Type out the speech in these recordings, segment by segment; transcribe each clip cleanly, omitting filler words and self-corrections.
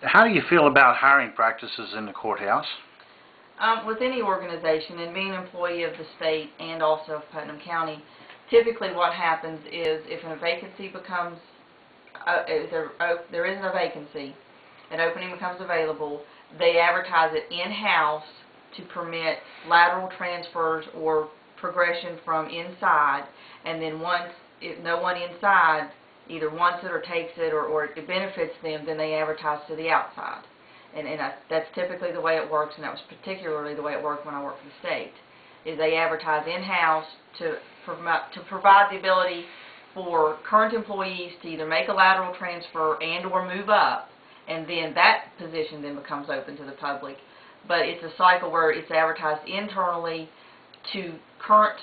how do you feel about hiring practices in the courthouse? With any organization, and being an employee of the state and also of Putnam County, typically what happens is if a vacancy becomes, there isn't a vacancy, an opening becomes available, they advertise it in-house to permit lateral transfers or progression from inside, and then once no one inside either wants it or takes it or it benefits them, then they advertise to the outside. And that's typically the way it works, and that was particularly the way it worked when I worked for the state, is they advertise in-house to provide the ability for current employees to either make a lateral transfer and or move up, and then that position then becomes open to the public. But it's a cycle where it's advertised internally to current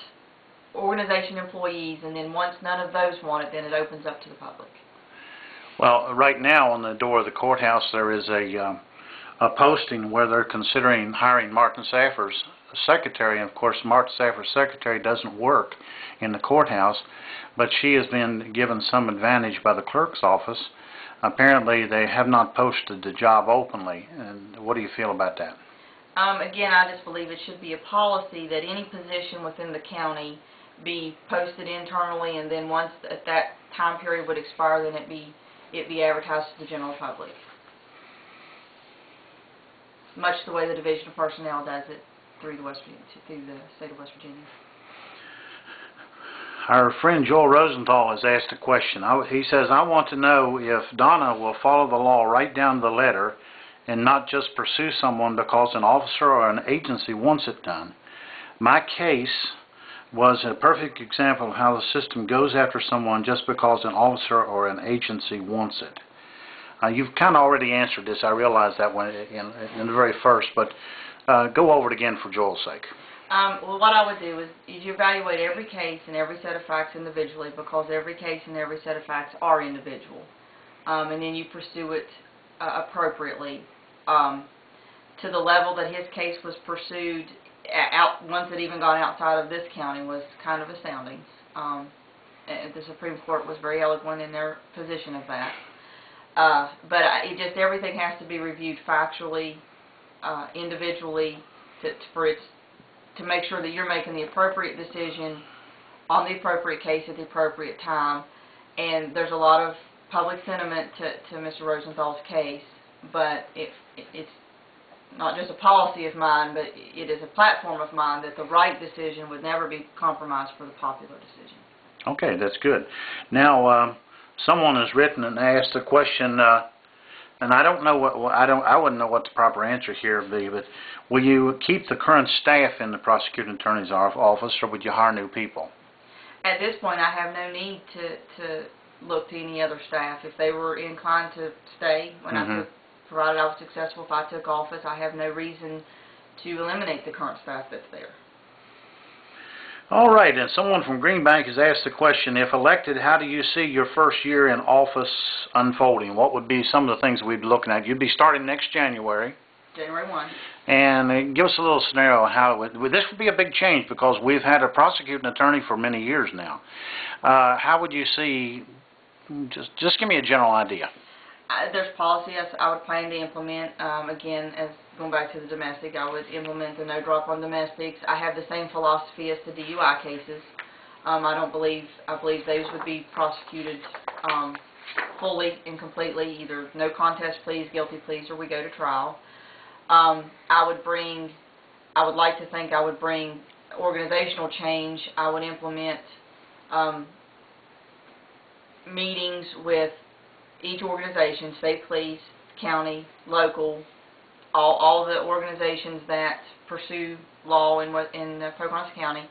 organization employees, and then once none of those want it, then it opens up to the public. Well, right now on the door of the courthouse there is a posting where they're considering hiring Martin Saffer's secretary. And of course, Martin Saffer's secretary doesn't work in the courthouse, but she has been given some advantage by the clerk's office. Apparently, they have not posted the job openly. And what do you feel about that? Again, I just believe it should be a policy that any position within the county be posted internally, and then once that time period would expire, then it be advertised to the general public. Much the way the Division of Personnel does it through the state of West Virginia. Our friend Joel Rosenthal has asked a question. He says, I want to know if Donna will follow the law right down to the letter and not just pursue someone because an officer or an agency wants it done. My case was a perfect example of how the system goes after someone just because an officer or an agency wants it. You've kind of already answered this. I realize that one in the very first, but go over it again for Joel's sake. Well, what I would do is you evaluate every case and every set of facts individually, because every case and every set of facts are individual. And then you pursue it appropriately to the level that his case was pursued. Once it even got outside of this county was kind of astounding. And the Supreme Court was very eloquent in their position of that. But everything has to be reviewed factually, individually, to make sure that you're making the appropriate decision on the appropriate case at the appropriate time. And there's a lot of public sentiment to Mr. Rosenthal's case, but it's not just a policy of mine, but it is a platform of mine that the right decision would never be compromised for the popular decision. Okay, that's good. Now, someone has written and asked a question, and I don't know I wouldn't know what the proper answer here would be, but will you keep the current staff in the prosecuting attorney's office, or would you hire new people? At this point, I have no need to look to any other staff. If they were inclined to stay when provided I was successful, if I took office, I have no reason to eliminate the current staff that's there. All right, and someone from Greenbank has asked the question, if elected, how do you see your first year in office unfolding? What would be some of the things we'd be looking at? You'd be starting next January. January 1. And give us a little scenario how this would be a big change because we've had a prosecuting attorney for many years now. How would you see, just give me a general idea. There's policy I would plan to implement. Again, as going back to the domestic, I would implement the no drop on domestics. I have the same philosophy as to DUI cases. I believe those would be prosecuted fully and completely, either no contest pleas, guilty pleas, or we go to trial. I would like to think I would bring organizational change. I would implement meetings with each organization, state police, county, local, all the organizations that pursue law in Pocahontas County.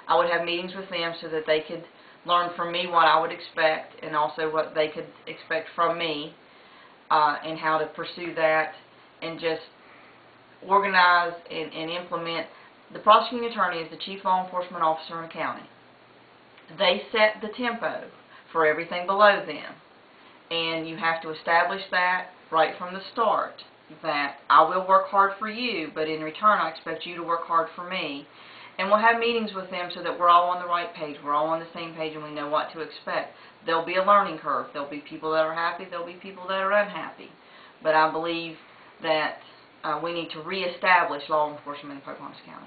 I would have meetings with them so that they could learn from me what I would expect and also what they could expect from me and how to pursue that, and just organize and implement. The prosecuting attorney is the chief law enforcement officer in a county. They set the tempo for everything below them. And you have to establish that right from the start, that I will work hard for you, but in return I expect you to work hard for me. And we'll have meetings with them so that we're all on the right page, we're all on the same page, and we know what to expect. There'll be a learning curve. There'll be people that are happy, there'll be people that are unhappy. But I believe that we need to reestablish law enforcement in Pocahontas County.